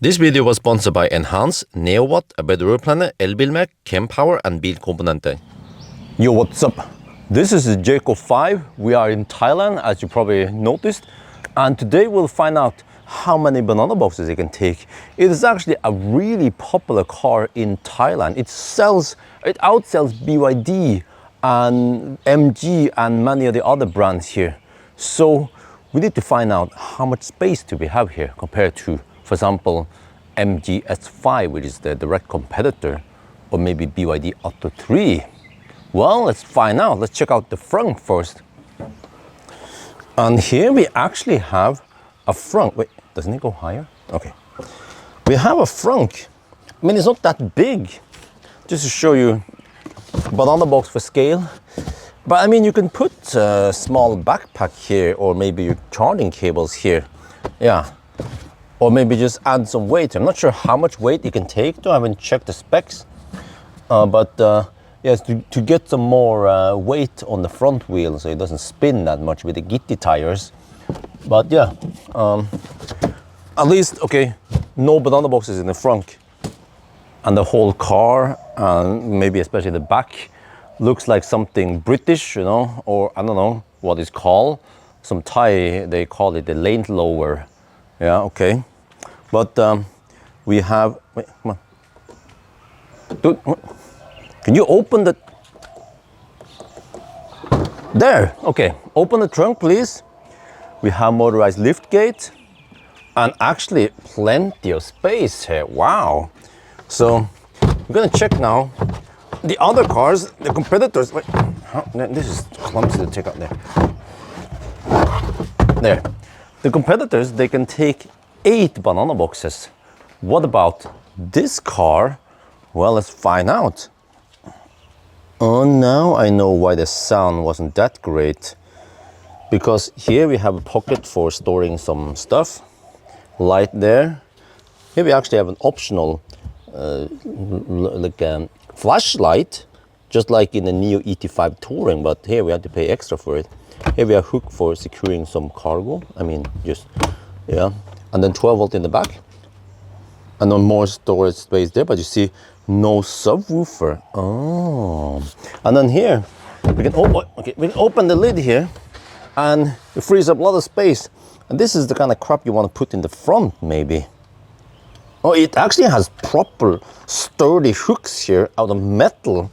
This video was sponsored by Enhance, Neowatt, A Better Road Planner, Elbilmek, Kempower and Bilkomponenter. Yo, what's up? This is the Jaecoo 5. We are in Thailand, as you probably noticed. And today we'll find out how many banana boxes it can take. It is actually a really popular car in Thailand. It outsells BYD and MG and many of the other brands here. So we need to find out how much space do we have here compared to, for example, MG S5, which is the direct competitor, or maybe BYD Atto 3. Well, let's find out. Let's check out the Frunk first. And here we actually have a Frunk. Wait, doesn't it go higher? Okay. We have a Frunk. I mean, it's not that big. Just to show you, banana box for scale. But I mean, you can put a small backpack here, or maybe your charging cables here. Yeah. Or maybe just add some weight. I'm not sure how much weight it can take, though. I haven't checked the specs. Yes, to get some more weight on the front wheel so it doesn't spin that much with the Gitti tires. But yeah, at least, okay, no banana boxes in the front. And the whole car, maybe especially the back, looks like something British, you know, or I don't know what it's called. Some Thai, they call it the lane lower. Yeah, okay. But we have, wait, come on. Dude, can you open the, there, okay. Open the trunk, please. We have motorized lift gate and actually plenty of space here, wow. So we're gonna check now the other cars, the competitors. Wait, this is clumsy to take out there. There. The competitors, they can take 8 banana boxes. What about this car? Well, let's find out. Oh, now I know why the sound wasn't that great. Because here we have a pocket for storing some stuff. Light there. Here we actually have an optional flashlight, just like in the Neo ET5 Touring, but here we have to pay extra for it. Here we have a hook for securing some cargo. I mean, just, yeah. And then 12 volt in the back. And then more storage space there, but you see, no subwoofer. Oh. And then here, we can open the lid here, and it frees up a lot of space. And this is the kind of crap you want to put in the front, maybe. Oh, it actually has proper sturdy hooks here out of metal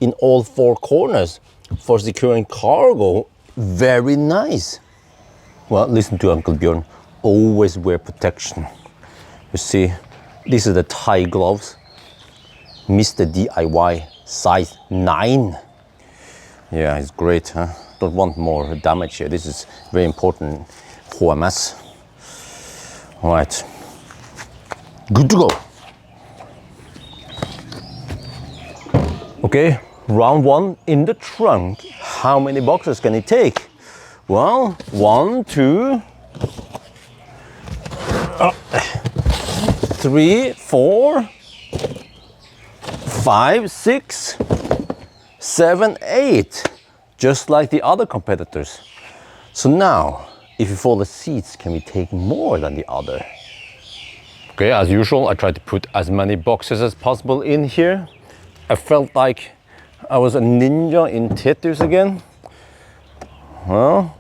in all 4 corners for securing cargo. Very nice. Well, listen to Uncle Bjorn. Always wear protection. You see, these are the Thai gloves. Mr. DIY size 9. Yeah, it's great, huh? Don't want more damage here. This is very important. HMS. All right. Good to go. Okay, round 1 in the trunk. How many boxes can it take? Well, 1, 2, 3, 4, 5, 6, 7, 8. Just like the other competitors. So now, if you fold the seats, can we take more than the other? Okay, as usual, I tried to put as many boxes as possible in here. I felt like I was a ninja in Tetris again. Well,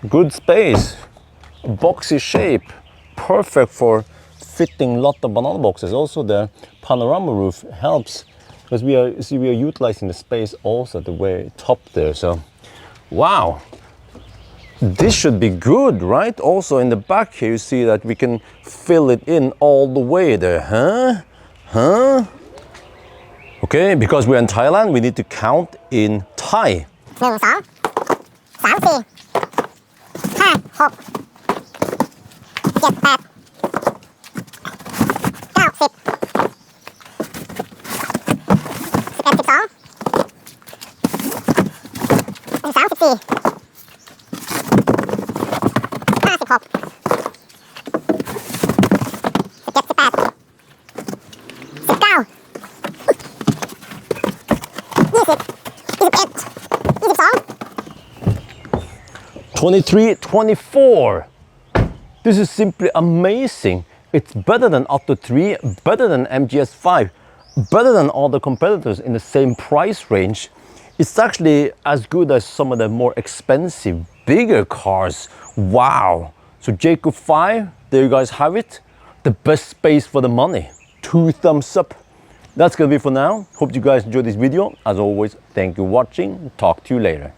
good space, boxy shape, perfect for fitting a lot of banana boxes. Also the panorama roof helps because we are utilizing the space also at the way top there. So, wow. This should be good, right? Also in the back here, you see that we can fill it in all the way there, huh? Okay, because we're in Thailand, we need to count in Thai. 1, 2, 3, 4, 5, 6, 7, 8, 9, 10, 11, 12, 13, 14, 23, 24. This is simply amazing. It's better than Atto 3, better than MGS5, better than all the competitors in the same price range. It's actually as good as some of the more expensive, bigger cars. Wow. So Jaecoo 5, there you guys have it. The best space for the money. 2 thumbs up. That's gonna be for now. Hope you guys enjoyed this video. As always, thank you for watching. Talk to you later.